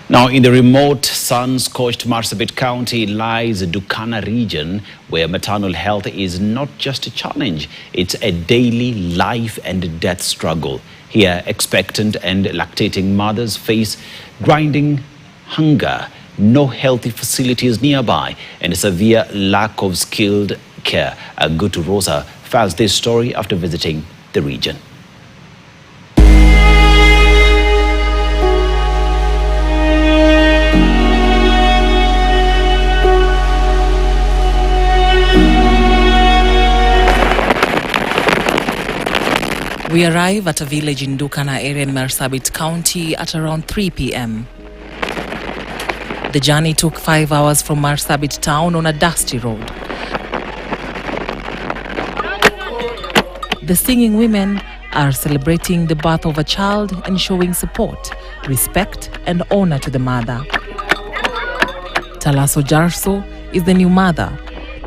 Now, in the remote, sun-scorched Marsabit County lies the Dukana region, where maternal health is not just a challenge, it's a daily life and death struggle. Here, expectant and lactating mothers face grinding hunger, no healthy facilities nearby, and a severe lack of skilled care. Gutu Rosa files this story after visiting the region. We arrive at a village in Dukana area in Marsabit County at around 3 p.m. The journey took 5 hours from Marsabit town on a dusty road. The singing women are celebrating the birth of a child and showing support, respect and honor to the mother. Talaso Jarso is the new mother.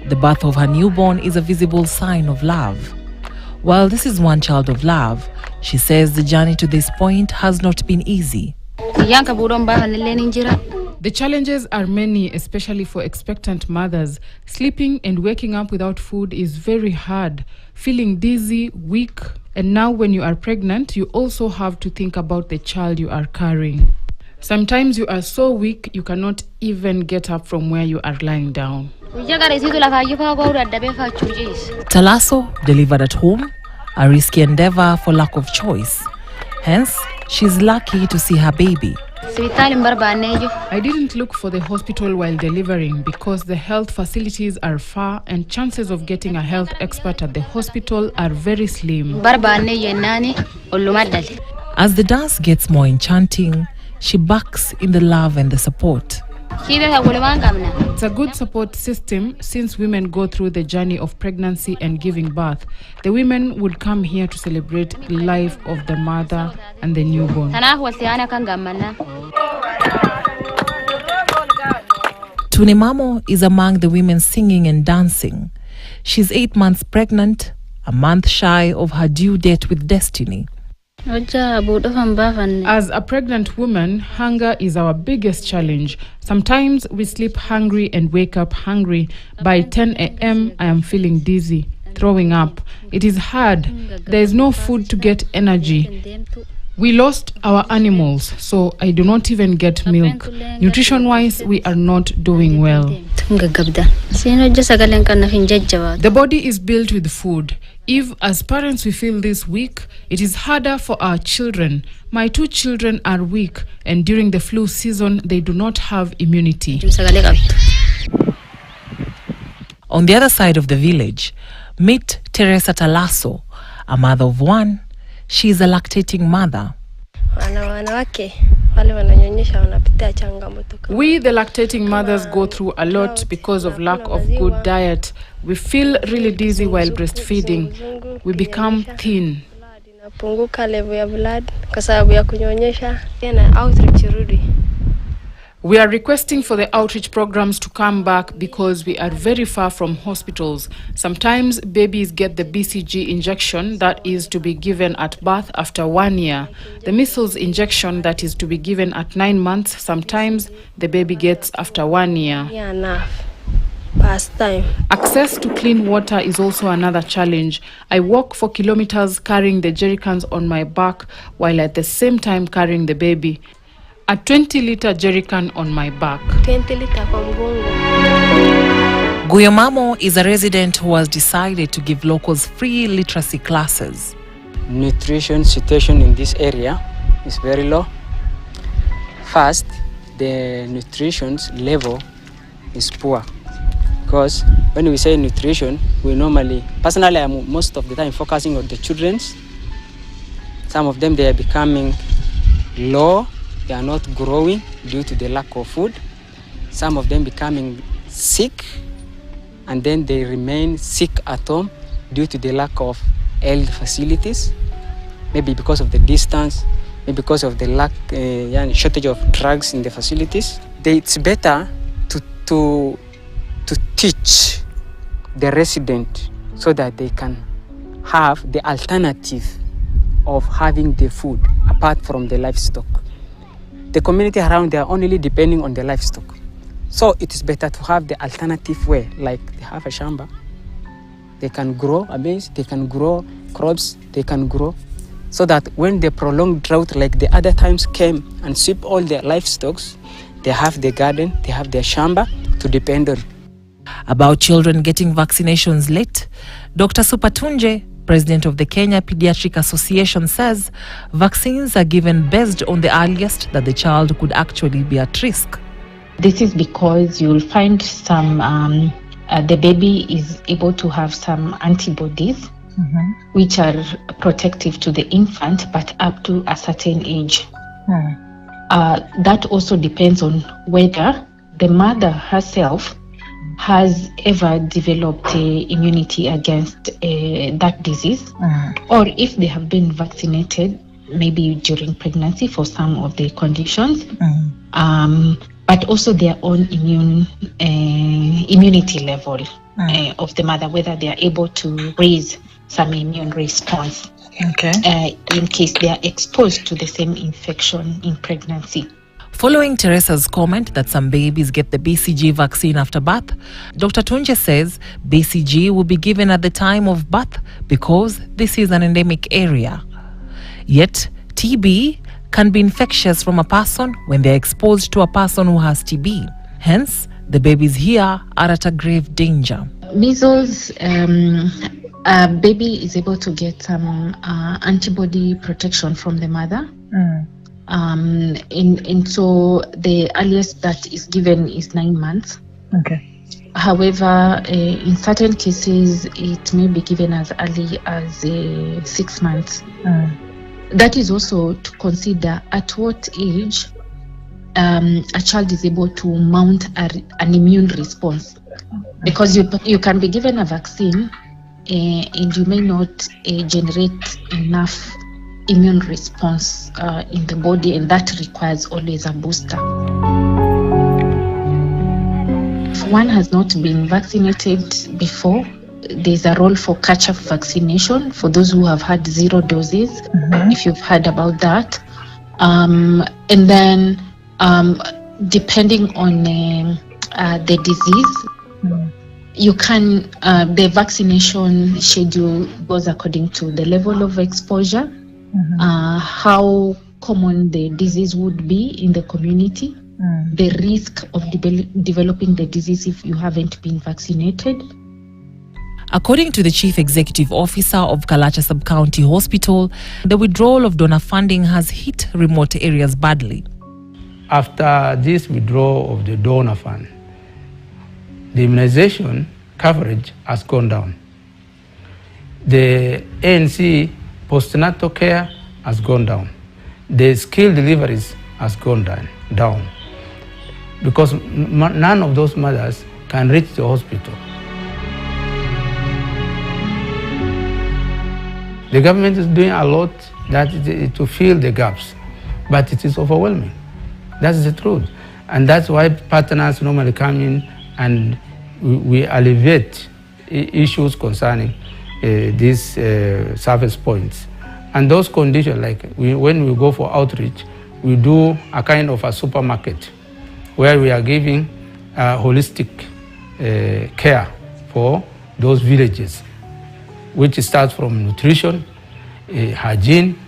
The birth of her newborn is a visible sign of love. While this is one child of love, she says the journey to this point has not been easy. The challenges are many, especially for expectant mothers. Sleeping and waking up without food is very hard. Feeling dizzy, weak, and now when you are pregnant, you also have to think about the child you are carrying. Sometimes you are so weak, you cannot even get up from where you are lying down. Talaso delivered at home, a risky endeavor for lack of choice. Hence, she's lucky to see her baby. I didn't look for the hospital while delivering because the health facilities are far and chances of getting a health expert at the hospital are very slim. As the dance gets more enchanting, she basks in the love and the support. It's a good support system since women go through the journey of pregnancy and giving birth. The women would come here to celebrate the life of the mother and the newborn. Tunimamo is among the women singing and dancing. She's 8 months pregnant, a month shy of her due date with destiny. As a pregnant woman, hunger is our biggest challenge. Sometimes we sleep hungry and wake up hungry. By 10 a.m., I am feeling dizzy, throwing up. It is hard. There is no food to get energy. We lost our animals, so I do not even get milk. Nutrition-wise, we are not doing well. The body is built with food. If, as parents, we feel this weak, it is harder for our children. My 2 children are weak, and during the flu season, they do not have immunity. On the other side of the village, meet Teresa Talaso, a mother of 1. She is a lactating mother. We, the lactating mothers, go through a lot because of lack of good diet. We feel really dizzy while breastfeeding. We become thin. We are requesting for the outreach programs to come back because we are very far from hospitals. Sometimes babies get the BCG injection that is to be given at birth after 1 year. The measles injection that is to be given at 9 months, sometimes the baby gets after 1 year. Access to clean water is also another challenge. I walk for kilometers carrying the jerrycans on my back while at the same time carrying the baby. A 20-liter jerrycan on my back. Guyomamo is a resident who has decided to give locals free literacy classes. Nutrition situation in this area is very low. First, the nutrition level is poor. Because when we say nutrition, we normally, personally, I'm most of the time focusing on the children's. Some of them, they are becoming low. They are not growing due to the lack of food. Some of them becoming sick, and then they remain sick at home due to the lack of health facilities. Maybe because of the distance, maybe because of the shortage of drugs in the facilities. It's better to teach the resident so that they can have the alternative of having the food apart from the livestock. the community around, they are only depending on the livestock. So it is better to have the alternative way, like they have a shamba. They can grow maize, they can grow crops, they can grow, so that when the prolonged drought like the other times came and sweep all their livestock, they have the garden, they have their shamba to depend on. About children getting vaccinations late, Dr. Supatunje, president of the Kenya Pediatric Association, says vaccines are given based on the earliest that the child could actually be at risk. This is because you'll find some, the baby is able to have some antibodies, which are protective to the infant, but up to a certain age. That also depends on whether the mother herself has ever developed immunity against that disease, or if they have been vaccinated, maybe during pregnancy for some of the conditions, but also their own immunity level of the mother, whether they are able to raise some immune response in case they are exposed to the same infection in pregnancy. Following Teresa's comment that some babies get the BCG vaccine after birth, Dr. Tunje says BCG will be given at the time of birth because this is an endemic area. Yet, TB can be infectious from a person when they are exposed to a person who has TB. Hence, the babies here are at a grave danger. Measles, a baby is able to get some antibody protection from the mother. And so the earliest that is given is 9 months. However, in certain cases, it may be given as early as 6 months. That is also to consider at what age a child is able to mount an immune response. Because you can be given a vaccine and you may not generate enough immune response in the body, and that requires always a booster. If one has not been vaccinated before, there's a role for catch-up vaccination for those who have had 0 doses, if you've heard about that. And then depending on the disease, you can, the vaccination schedule goes according to the level of exposure, how common the disease would be in the community, the risk of developing the disease if you haven't been vaccinated. According to the Chief Executive Officer of Kalacha Sub-County Hospital, the withdrawal of donor funding has hit remote areas badly. After this withdrawal of the donor fund, the immunization coverage has gone down. The ANC postnatal care has gone down. The skilled deliveries has gone down because none of those mothers can reach the hospital. The government is doing a lot to fill the gaps, but it is overwhelming. That's the truth. And that's why partners normally come in and we alleviate issues concerning these service points. And those conditions, like when we go for outreach, we do a kind of a supermarket where we are giving holistic care for those villages, which starts from nutrition, hygiene,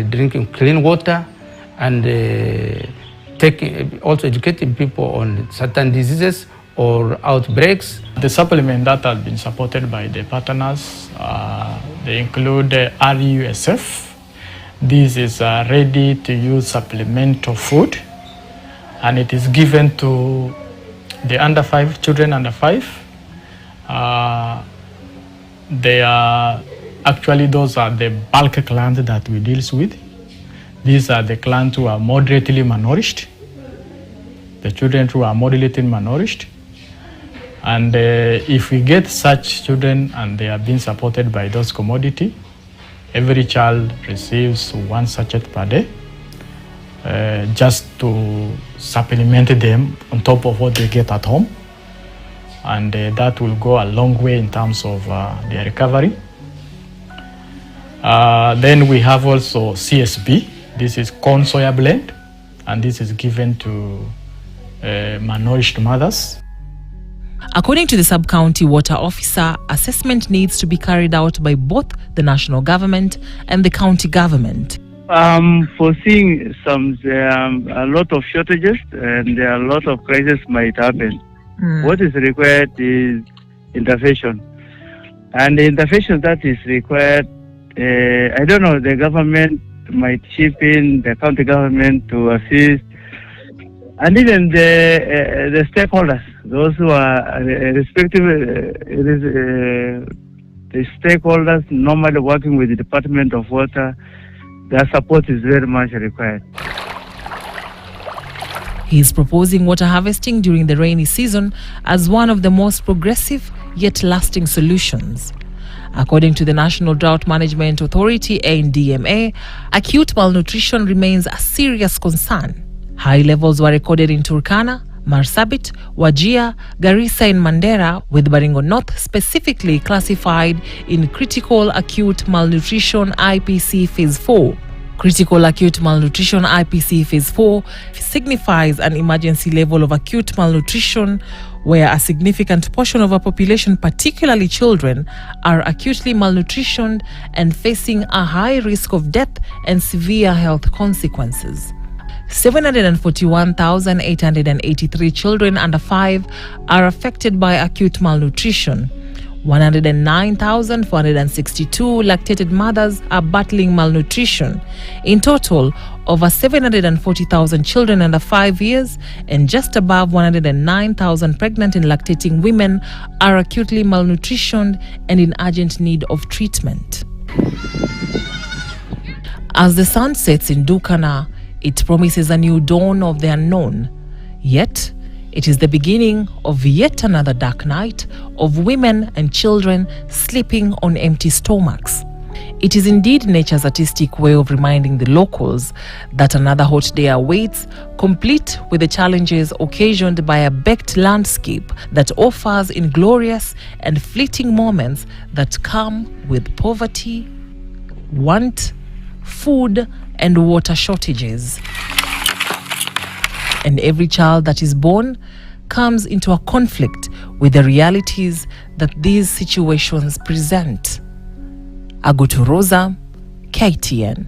drinking clean water, and also educating people on certain diseases or outbreaks. The supplement that has been supported by the partners, they include RUSF. This is a ready-to-use supplemental food, and it is given to the children under 5. They are actually, those are the bulk clans that we deal with. These are the clans who are moderately malnourished, the children who are moderately malnourished. And if we get such children and they are being supported by those commodity, every child receives 1 sachet per day, just to supplement them on top of what they get at home. And that will go a long way in terms of their recovery. Then we have also CSB. This is corn soya blend. and this is given to malnourished mothers. According to the sub-county water officer, assessment needs to be carried out by both the national government and the county government. Foreseeing a lot of shortages and a lot of crises might happen. What is required is intervention. And the intervention that is required, I don't know, the government might chip in, the county government to assist, and even the stakeholders, those who are respective, the stakeholders normally working with the Department of Water, their support is very much required. He is proposing water harvesting during the rainy season as one of the most progressive yet lasting solutions. According to the National Drought Management Authority, NDMA, acute malnutrition remains a serious concern. High levels were recorded in Turkana, Marsabit, Wajir, Garissa and Mandera, with Baringo North specifically classified in Critical Acute Malnutrition IPC Phase 4. Critical Acute Malnutrition IPC Phase 4 signifies an emergency level of acute malnutrition where a significant portion of a population, particularly children, are acutely malnutritioned and facing a high risk of death and severe health consequences. 741,883 children under 5 are affected by acute malnutrition. 109,462 lactated mothers are battling malnutrition. In total, over 740,000 children under 5 years and just above 109,000 pregnant and lactating women are acutely malnutritioned and in urgent need of treatment. As the sun sets in Dukana, it promises a new dawn of the unknown. Yet, it is the beginning of yet another dark night of women and children sleeping on empty stomachs. It is indeed nature's artistic way of reminding the locals that another hot day awaits, complete with the challenges occasioned by a baked landscape that offers inglorious and fleeting moments that come with poverty, want, food, and water shortages. And every child that is born comes into a conflict with the realities that these situations present. Agutu Rosa, KTN.